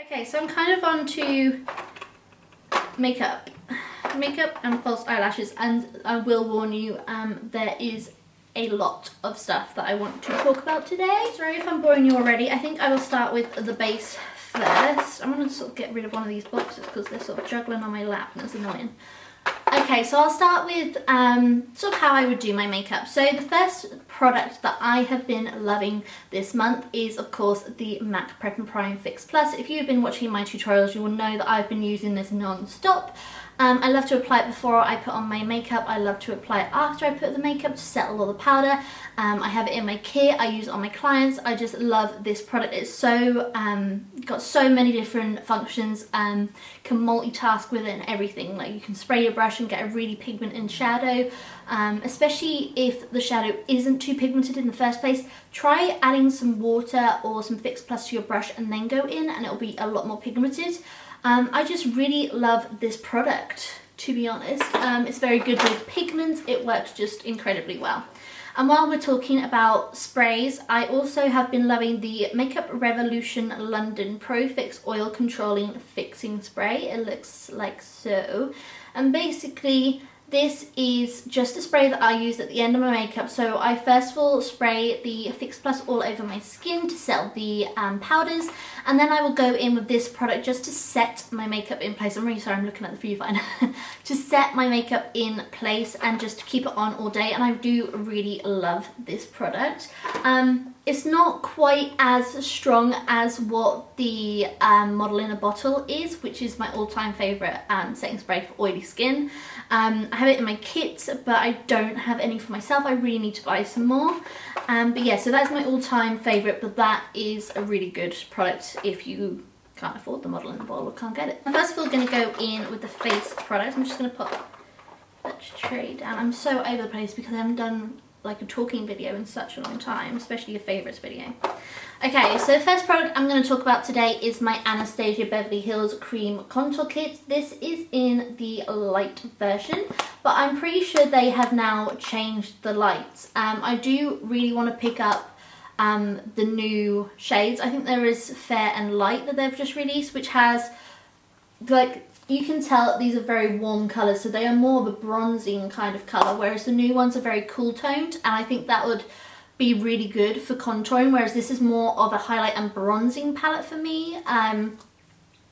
Okay, so I'm kind of on to makeup and false eyelashes, and I will warn you, there is a lot of stuff that I want to talk about today. Sorry if I'm boring you already. I think I will start with the base first. I'm going to sort of get rid of one of these boxes because they're sort of juggling on my lap and it's annoying. Okay, so I'll start with sort of how I would do my makeup. So the first product that I have been loving this month is, of course, the M.A.C Prep and Prime Fix Plus. If you've been watching my tutorials, you will know that I've been using this non-stop. I love to apply it before I put on my makeup. I love to apply it after I put the makeup to settle all the powder. I have it in my kit. I use it on my clients. I just love this product. It's so got so many different functions. Can multitask with it and everything. Like you can spray your brush and get a really pigmented shadow. Especially if the shadow isn't too pigmented in the first place. Try adding some water or some Fix Plus to your brush and then go in, and it'll be a lot more pigmented. I just really love this product, to be honest. It's very good with pigments. It works just incredibly well. And while we're talking about sprays, I also have been loving the Makeup Revolution London Pro Fix Oil Controlling Fixing Spray. It looks like so. And basically, this is just a spray that I use at the end of my makeup. So I first will spray the Fix Plus all over my skin to settle the powders, and then I will go in with this product just to set my makeup in place. I'm really sorry, I'm looking at the viewfinder. To set my makeup in place and just to keep it on all day, and I do really love this product. It's not quite as strong as what the Model in a Bottle is, which is my all-time favourite setting spray for oily skin. I have it in my kit, but I don't have any for myself. I really need to buy some more. But yeah, so that's my all-time favourite, but that is a really good product if you can't afford the Model in a Bottle or can't get it. I'm first of all going to go in with the face product. I'm just going to put that tray down. I'm so over the place because I haven't done like a talking video in such a long time, especially your favourites video. Okay, so the first product I'm going to talk about today is my Anastasia Beverly Hills Cream Contour Kit. This is in the light version, but I'm pretty sure they have now changed the lights. I do really want to pick up the new shades. I think there is Fair and Light that they've just released, which has, like, you can tell that these are very warm colours, so they are more of a bronzing kind of colour, whereas the new ones are very cool toned, and I think that would be really good for contouring, whereas this is more of a highlight and bronzing palette for me. And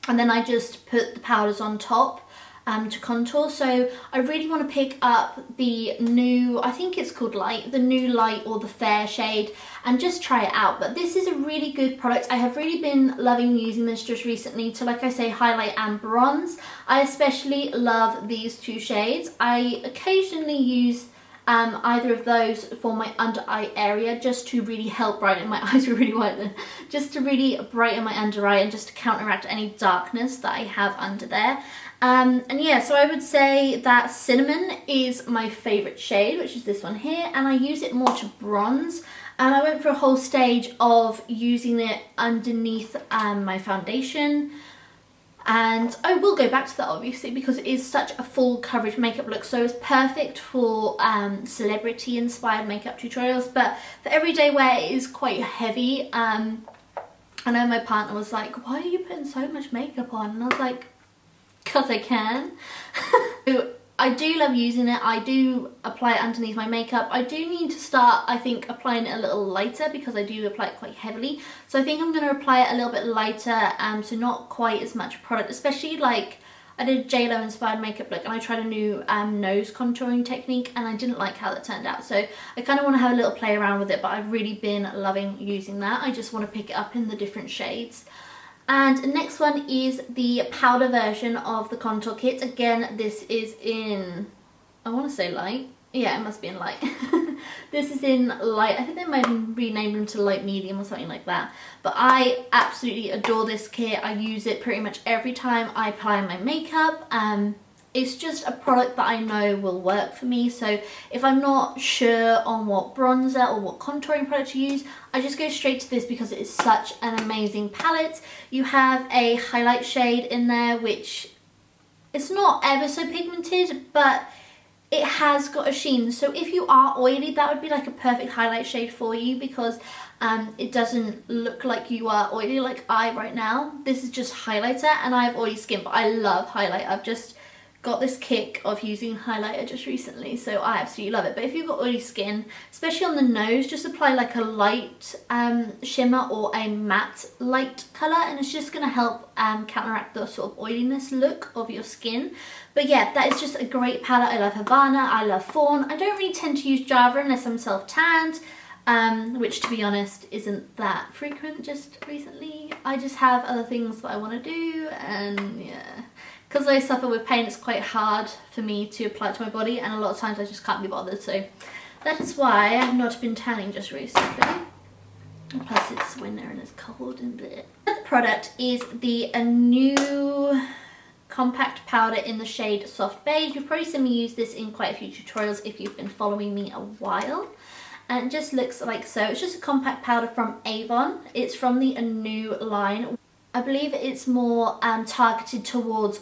then I just put the powders on top to contour. So I really want to pick up the new, I think it's called Light, the new Light or the Fair shade, and just try it out. But this is a really good product. I have really been loving using this just recently to, like I say, highlight and bronze. I especially love these two shades. I occasionally use either of those for my under eye area, just to really help brighten. My eyes were really white then. Just to really brighten my under eye and just to counteract any darkness that I have under there. And yeah, so I would say that Cinnamon is my favourite shade, which is this one here, and I use it more to bronze. And I went for a whole stage of using it underneath my foundation. And I will go back to that obviously because it is such a full coverage makeup look, so it's perfect for celebrity inspired makeup tutorials, but for everyday wear it is quite heavy. I know my partner was like, why are you putting so much makeup on? And I was like, because I can. I do love using it. I do apply it underneath my makeup. I do need to start, I think, applying it a little lighter because I do apply it quite heavily. So I think I'm going to apply it a little bit lighter, so not quite as much product, especially like I did a J.Lo inspired makeup look and I tried a new nose contouring technique and I didn't like how that turned out. So I kind of want to have a little play around with it, but I've really been loving using that. I just want to pick it up in the different shades. And the next one is the powder version of the contour kit. Again, this is in, I want to say light. Yeah, it must be in light. This is in light. I think they might have renamed them to light medium or something like that. But I absolutely adore this kit. I use it pretty much every time I apply my makeup. It's just a product that I know will work for me. So if I'm not sure on what bronzer or what contouring product to use, I just go straight to this because it is such an amazing palette. You have a highlight shade in there, which it's not ever so pigmented, but it has got a sheen. So if you are oily, that would be like a perfect highlight shade for you, because it doesn't look like you are oily like I right now. This is just highlighter, and I have oily skin, but I love highlight. I've just got this kick of using highlighter just recently, so I absolutely love it. But if you've got oily skin, especially on the nose, just apply like a light shimmer or a matte light colour, and it's just going to help counteract the sort of oiliness look of your skin. But yeah, that is just a great palette. I love Havana, I love Fawn. I don't really tend to use Java unless I'm self-tanned, which to be honest isn't that frequent just recently. I just have other things that I want to do, and yeah. Because I suffer with pain, it's quite hard for me to apply it to my body, and a lot of times I just can't be bothered. So that is why I have not been tanning just recently. Plus it's winter and it's cold and bit. The product is the Anew compact powder in the shade Soft Beige. You've probably seen me use this in quite a few tutorials if you've been following me a while. And it just looks like so. It's just a compact powder from Avon. It's from the Anew line. I believe it's more targeted towards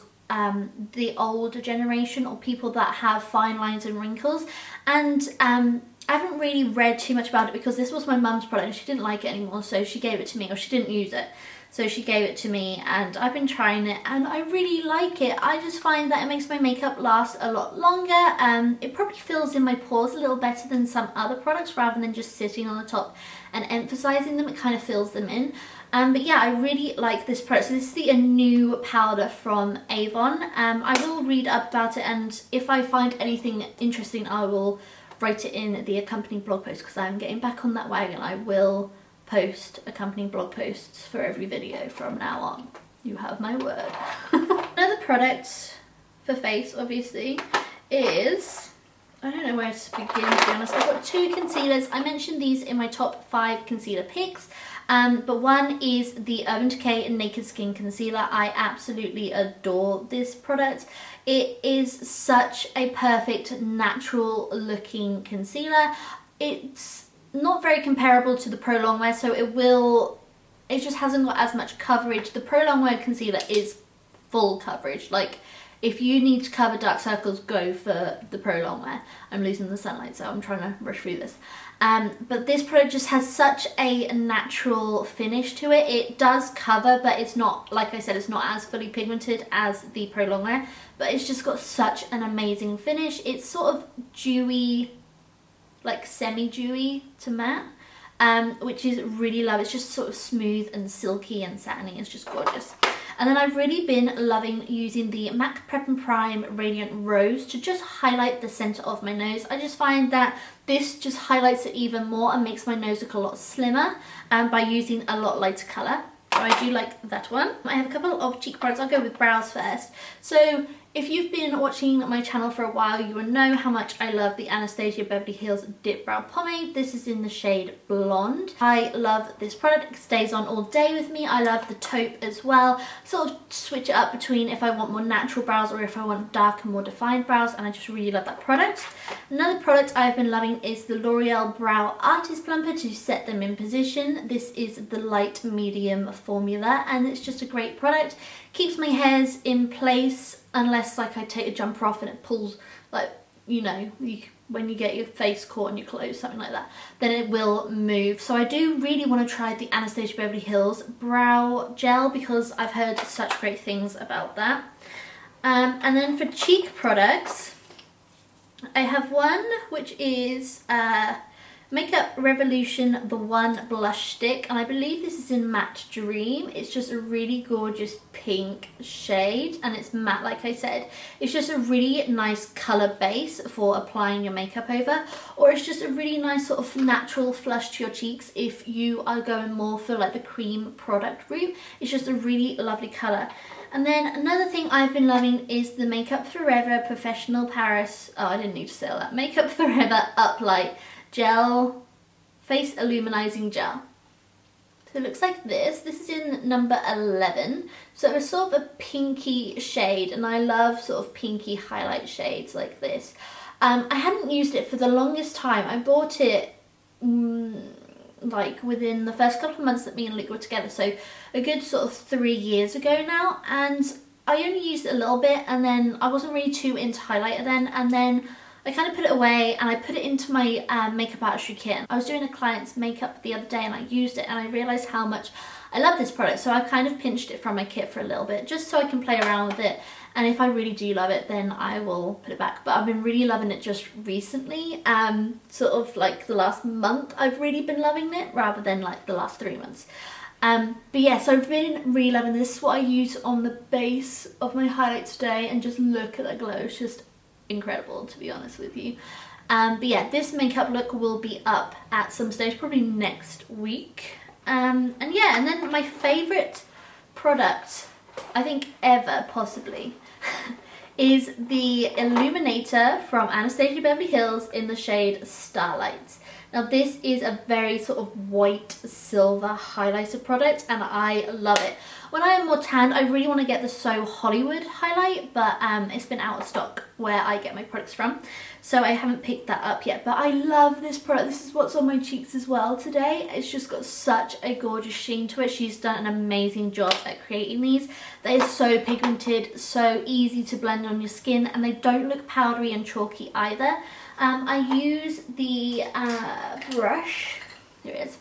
the older generation, or people that have fine lines and wrinkles. And I haven't really read too much about it, because this was my mum's product and she didn't like it anymore, so she gave it to me, or she didn't use it, so she gave it to me, and I've been trying it and I really like it. I just find that it makes my makeup last a lot longer. It probably fills in my pores a little better than some other products, rather than just sitting on the top and emphasizing them. It kind of fills them in. But yeah, I really like this product. So this is the Anew powder from Avon. I will read up about it, and if I find anything interesting, I will write it in the accompanying blog post, because I'm getting back on that wagon. I will post accompanying blog posts for every video from now on. You have my word. Another product for face, obviously, is... I don't know where to begin, to be honest. I've got two concealers. I mentioned these in my top 5 concealer picks. But one is the Urban Decay Naked Skin Concealer. I absolutely adore this product. It is such a perfect natural looking concealer. It's not very comparable to the Pro Longwear, so it just hasn't got as much coverage. The Pro Longwear concealer is full coverage. Like, if you need to cover dark circles, go for the Pro Longwear. I'm losing the sunlight, so I'm trying to rush through this. But this product just has such a natural finish to it. It does cover, but it's not, like I said, it's not as fully pigmented as the Pro Longwear, but it's just got such an amazing finish. It's sort of dewy, like semi-dewy to matte, which is really lovely. It's just sort of smooth and silky and satiny. It's just gorgeous. And then I've really been loving using the M.A.C Prep and Prime Radiant Rose to just highlight the centre of my nose. I just find that this just highlights it even more and makes my nose look a lot slimmer by using a lot lighter colour. So I do like that one. I have a couple of cheek products. I'll go with brows first. So if you've been watching my channel for a while, you will know how much I love the Anastasia Beverly Hills Dipbrow Pomade. This is in the shade Blonde. I love this product. It stays on all day with me. I love the taupe as well. Sort of switch it up between if I want more natural brows or if I want darker, more defined brows, and I just really love that product. Another product I've been loving is the L'Oreal Brow Artist Plumper to set them in position. This is the light medium formula, and it's just a great product. Keeps my hairs in place, unless like I take a jumper off and it pulls, like, you know, when you get your face caught in your clothes, something like that, then it will move. So I do really want to try the Anastasia Beverly Hills Brow Gel, because I've heard such great things about that. And then for cheek products, I have one which is Makeup Revolution The One Blush Stick, and I believe this is in Matte Dream. It's just a really gorgeous pink shade, and it's matte, like I said. It's just a really nice colour base for applying your makeup over, or it's just a really nice sort of natural flush to your cheeks if you are going more for like the cream product route. It's just a really lovely colour. And then another thing I've been loving is the Makeup Forever Professional Paris, oh, I didn't need to say all that, Makeup Forever Uplight Gel Face Illuminizing Gel. So it looks like this. This is in number 11. So it's sort of a pinky shade, and I love sort of pinky highlight shades like this. I hadn't used it for the longest time. I bought it like within the first couple of months that me and Luke were together, so a good sort of 3 years ago now, and I only used it a little bit, and then I wasn't really too into highlighter then, and then I kind of put it away and I put it into my makeup artistry kit. I was doing a client's makeup the other day and I used it and I realised how much I love this product. So I've kind of pinched it from my kit for a little bit just so I can play around with it. And if I really do love it, then I will put it back. But I've been really loving it just recently. Sort of like the last month I've really been loving it rather than like the last 3 months. But yeah, so I've been really loving this. This is what I use on the base of my highlight today, and just look at that glow. It's just incredible, to be honest with you. But yeah, this makeup look will be up at some stage, probably next week. And yeah, and then my favourite product, I think ever possibly, is the illuminator from Anastasia Beverly Hills in the shade Starlight. Now this is a very sort of white silver highlighter product and I love it. When I am more tanned, I really want to get the So Hollywood highlight, but it's been out of stock where I get my products from, so I haven't picked that up yet. But I love this product. This is what's on my cheeks as well today. It's just got such a gorgeous sheen to it. She's done an amazing job at creating these. They are so pigmented, so easy to blend on your skin, and they don't look powdery and chalky either. I use the brush, here it is.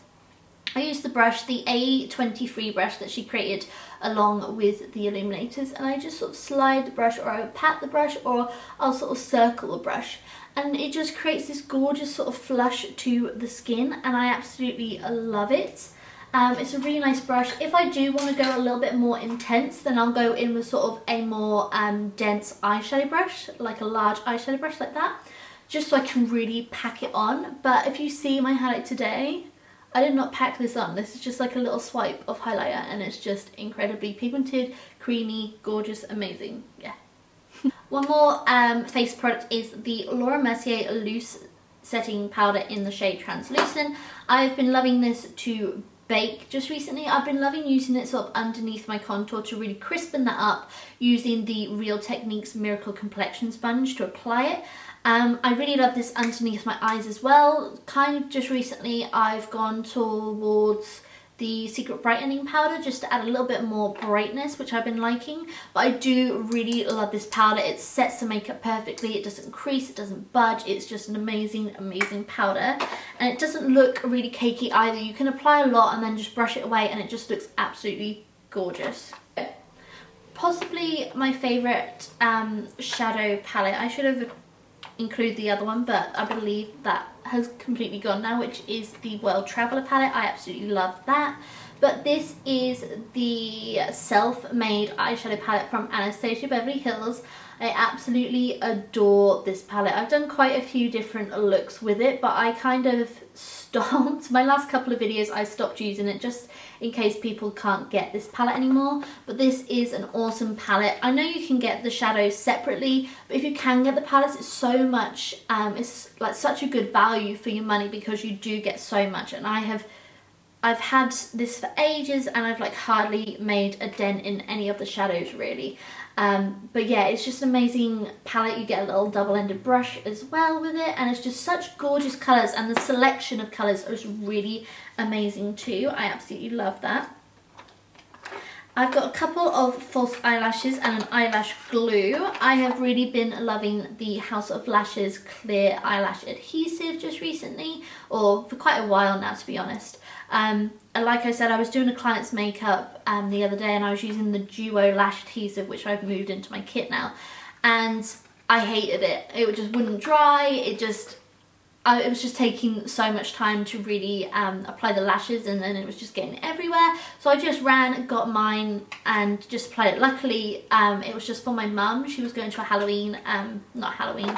I use the brush, the A23 brush that she created along with the illuminators, and I just sort of slide the brush, or I pat the brush, or I'll sort of circle the brush, and it just creates this gorgeous sort of flush to the skin, and I absolutely love it. It's a really nice brush. If I do want to go a little bit more intense, then I'll go in with sort of a more dense eyeshadow brush, like a large eyeshadow brush like that, just so I can really pack it on. But if you see my highlight today, I did not pack this on. This is just like a little swipe of highlighter, and it's just incredibly pigmented, creamy, gorgeous, amazing. Yeah. One more face product is the Laura Mercier Loose Setting Powder in the shade Translucent. I've been loving this to bake just recently. I've been loving using it sort of underneath my contour to really crispen that up, using the Real Techniques Miracle Complexion Sponge to apply it. I really love this underneath my eyes as well. Kind of just recently I've gone towards the Secret Brightening Powder just to add a little bit more brightness, which I've been liking. But I do really love this powder. It sets the makeup perfectly. It doesn't crease, it doesn't budge. It's just an amazing, amazing powder. And it doesn't look really cakey either. You can apply a lot and then just brush it away and it just looks absolutely gorgeous. Possibly my favourite shadow palette. I should have include the other one, but I believe that has completely gone now, which is the World Traveller palette. I absolutely love that. But this is the self-made eyeshadow palette from Anastasia Beverly Hills. I absolutely adore this palette. I've done quite a few different looks with it, but I kind of stopped. My last couple of videos I stopped using it just in case people can't get this palette anymore. But this is an awesome palette. I know you can get the shadows separately, but if you can get the palettes, it's so much, it's like such a good value for your money because you do get so much. And I've had this for ages and I've like hardly made a dent in any of the shadows really. But yeah, it's just an amazing palette. You get a little double-ended brush as well with it, and it's just such gorgeous colours, and the selection of colours is really amazing too. I absolutely love that. I've got a couple of false eyelashes and an eyelash glue. I have really been loving the House of Lashes clear eyelash adhesive just recently, or for quite a while now to be honest. Like I said, I was doing a client's makeup the other day and I was using the Duo lash adhesive, which I've moved into my kit now, and I hated it. It just wouldn't dry. It was just taking so much time to really apply the lashes, and then it was just getting everywhere. So I just ran, got mine and just applied it. Luckily it was just for my mum. She was going to a Halloween, not Halloween,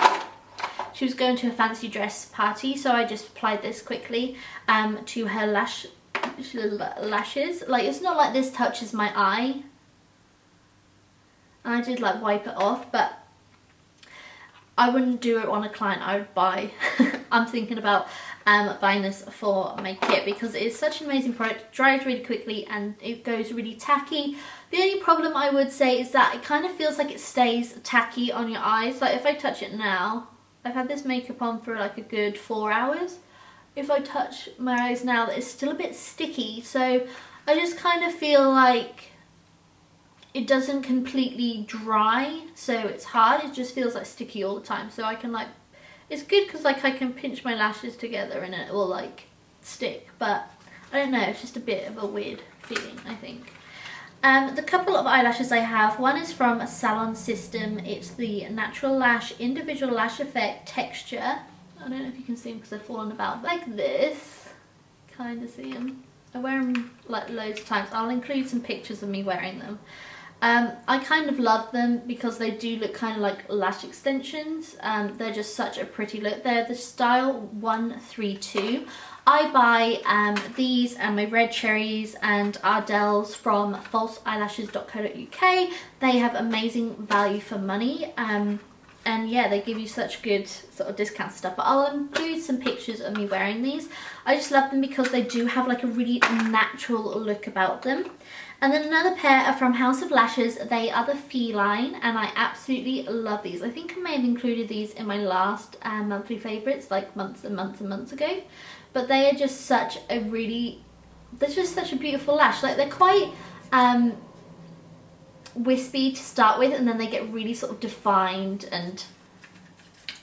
she was going to a fancy dress party, so I just applied this quickly to her lashes. Like, it's not like this touches my eye. And I did like wipe it off, but I wouldn't do it on a client I would buy. I'm thinking about buying this for my kit because it is such an amazing product. It dries really quickly and it goes really tacky. The only problem I would say is that it kind of feels like it stays tacky on your eyes. Like if I touch it now, I've had this makeup on for like a good 4 hours. If I touch my eyes now, it's still a bit sticky. So I just kind of feel like it doesn't completely dry, so it's hard. It just feels like sticky all the time. So I can like It's good because like I can pinch my lashes together and it will like stick, but I don't know, it's just a bit of a weird feeling, I think. The couple of eyelashes I have, one is from Salon System. It's the Natural Lash Individual Lash Effect Texture. I don't know if you can see them because they're falling about, but like this. Kind of see them. I wear them like loads of times. I'll include some pictures of me wearing them. I kind of love them because they do look kind of like lash extensions. They're just such a pretty look. They're the style 132. I buy these and my red cherries and Ardell's from falseeyelashes.co.uk. They have amazing value for money. And yeah, they give you such good sort of discount stuff. But I'll include some pictures of me wearing these. I just love them because they do have like a really natural look about them. And then another pair are from House of Lashes. They are the Feline, and I absolutely love these. I think I may have included these in my last monthly favourites, like months and months and months ago. But they are just such a they're just such a beautiful lash. Like they're quite wispy to start with, and then they get really sort of defined and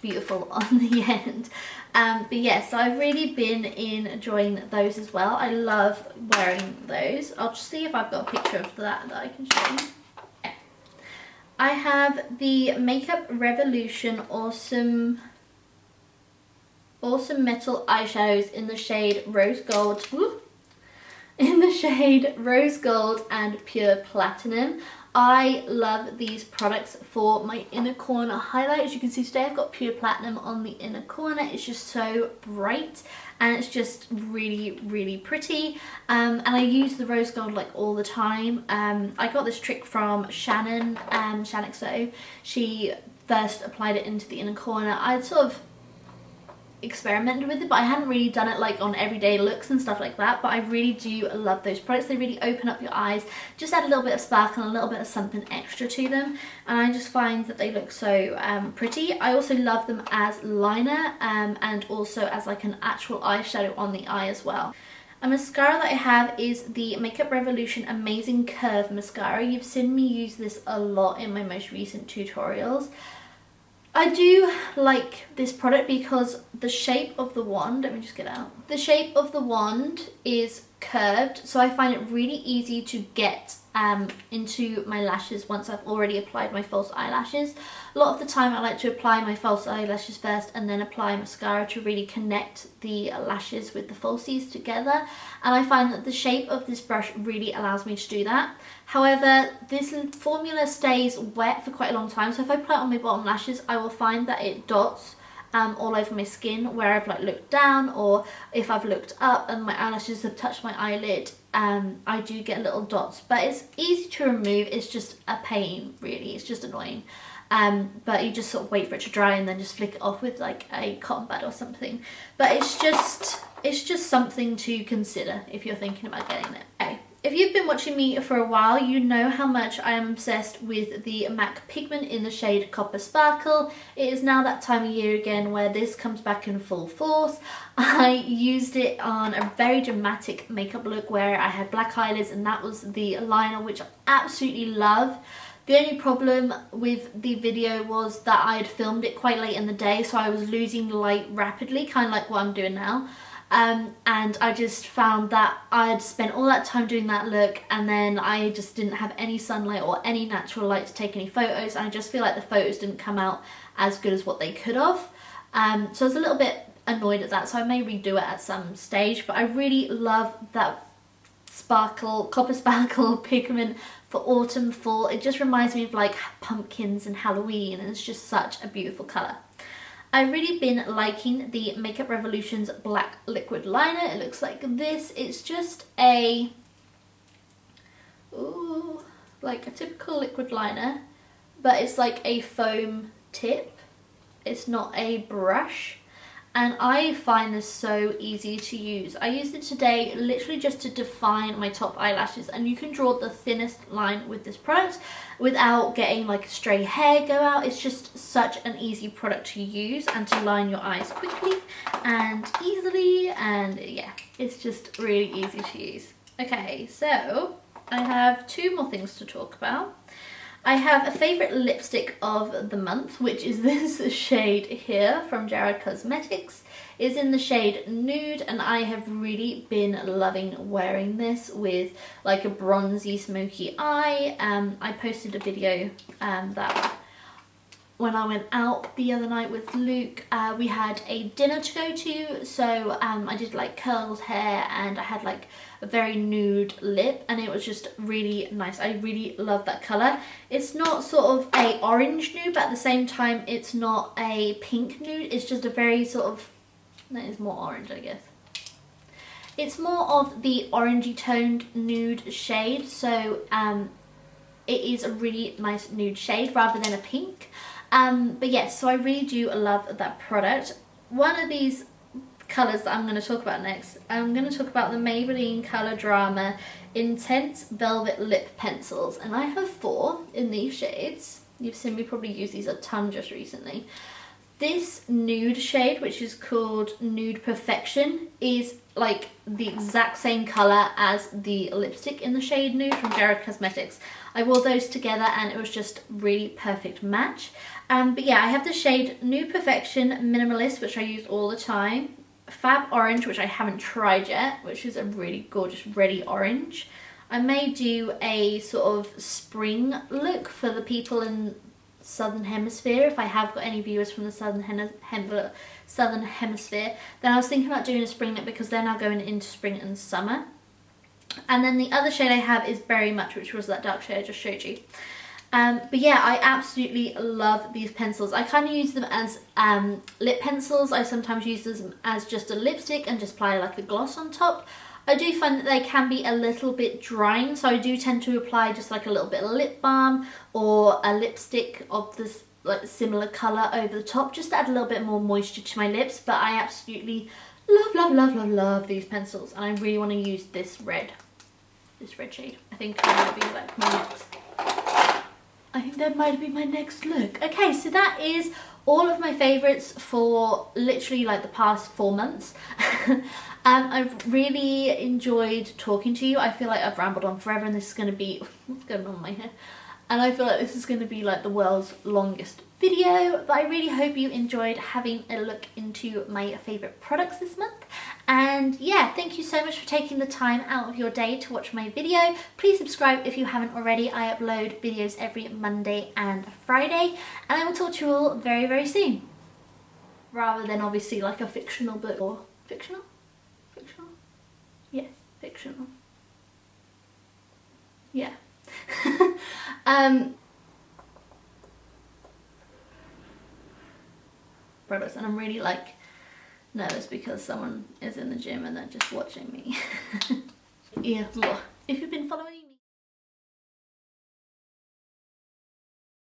beautiful on the end. But yeah, so I've really been enjoying those as well. I love wearing those. I'll just see if I've got a picture of that I can show you. Yeah. I have the Makeup Revolution Awesome Metal Eyeshadows in the shade Rose Gold. Woo! In the shade Rose Gold and Pure Platinum. I love these products for my inner corner highlight. As you can see today, I've got Pure Platinum on the inner corner. It's just so bright and it's just really, really pretty. And I use the Rose Gold like all the time. I got this trick from Shannon, Shanixo. She first applied it into the inner corner. I'd sort of experimented with it, but I hadn't really done it like on everyday looks and stuff like that. But I really do love those products. They really open up your eyes, just add a little bit of sparkle and a little bit of something extra to them, and I just find that they look so pretty. I also love them as liner and also as like an actual eyeshadow on the eye as well. A mascara that I have is the Makeup Revolution Amazing Curve Mascara. You've seen me use this a lot in my most recent tutorials. I do like this product because the shape of the wand, let me just get out. The shape of the wand is curved, so I find it really easy to get into my lashes once I've already applied my false eyelashes. A lot of the time I like to apply my false eyelashes first and then apply mascara to really connect the lashes with the falsies together, and I find that the shape of this brush really allows me to do that. However, this formula stays wet for quite a long time, so if I apply it on my bottom lashes, I will find that it dots all over my skin where I've like looked down, or if I've looked up and my eyelashes have touched my eyelid. I do get little dots, but it's easy to remove. It's just a pain, really. It's just annoying. But you just sort of wait for it to dry and then just flick it off with like a cotton bud or something. But it's just something to consider if you're thinking about getting it. Okay. If you've been watching me for a while, you know how much I am obsessed with the M.A.C pigment in the shade Copper Sparkle. It is now that time of year again where this comes back in full force. I used it on a very dramatic makeup look where I had black eyelids, and that was the liner, which I absolutely love. The only problem with the video was that I had filmed it quite late in the day, so I was losing light rapidly, kind of like what I'm doing now. And I just found that I had spent all that time doing that look, and then I just didn't have any sunlight or any natural light to take any photos, and I just feel like the photos didn't come out as good as what they could have. So I was a little bit annoyed at that, so I may redo it at some stage. But I really love that sparkle, Copper Sparkle pigment for autumn, fall. It just reminds me of like pumpkins and Halloween, and it's just such a beautiful colour. I've really been liking the Makeup Revolution's black liquid liner. It looks like this. It's just a, like a typical liquid liner, but it's like a foam tip. It's not a brush. And I find this so easy to use. I used it today literally just to define my top eyelashes, and you can draw the thinnest line with this product without getting like stray hair go out. It's just such an easy product to use and to line your eyes quickly and easily, and yeah, it's just really easy to use. Okay, so I have two more things to talk about. I have a favourite lipstick of the month, which is this shade here from Jared Cosmetics. It's in the shade Nude, and I have really been loving wearing this with like a bronzy smoky eye. I posted a video that when I went out the other night with Luke, we had a dinner to go to, so I did like curled hair and I had like a very nude lip, and it was just really nice. I really love that colour. It's not sort of a orange nude, but at the same time it's not a pink nude. It's just a very sort of, that is more orange, I guess. It's more of the orangey toned nude shade, so it is a really nice nude shade rather than a pink. But yes, so I really do love that product. One of these colours that I'm going to talk about next, I'm going to talk about the Maybelline Colour Drama Intense Velvet Lip Pencils, and I have 4 in these shades. You've seen me probably use these a ton just recently. This nude shade, which is called Nude Perfection, is like the exact same colour as the lipstick in the shade Nude from Jared Cosmetics. I wore those together and it was just really perfect match. But yeah, I have the shade Nude Perfection Minimalist, which I use all the time. Fab Orange, which I haven't tried yet, which is a really gorgeous reddy orange. I may do a sort of spring look for the people in Southern Hemisphere, if I have got any viewers from the Southern Hemisphere. Then I was thinking about doing a spring look because they're now going into spring and summer. And then the other shade I have is Berry Much, which was that dark shade I just showed you. But yeah, I absolutely love these pencils. I kind of use them as lip pencils. I sometimes use them as just a lipstick and just apply like a gloss on top. I do find that they can be a little bit drying, so I do tend to apply just like a little bit of lip balm or a lipstick of this like similar colour over the top, just to add a little bit more moisture to my lips. But I absolutely love these pencils, and I really want to use this red shade. I think that might be like my next. I think that might be my next look. Okay, so that is all of my favourites for literally like the past 4 months. I've really enjoyed talking to you. I feel like I've rambled on forever, and this is going to be, what's going on with my hair? And I feel like this is going to be like the world's longest video, but I really hope you enjoyed having a look into my favourite products this month. And yeah, thank you so much for taking the time out of your day to watch my video. Please subscribe if you haven't already. I upload videos every Monday and Friday, and I will talk to you all very, very soon. Rather than obviously like a fictional book, or fictional? Fictional? Yeah, fictional. Yeah. Products, and I'm really like nervous because someone is in the gym and they're just watching me. Yeah, if you've been following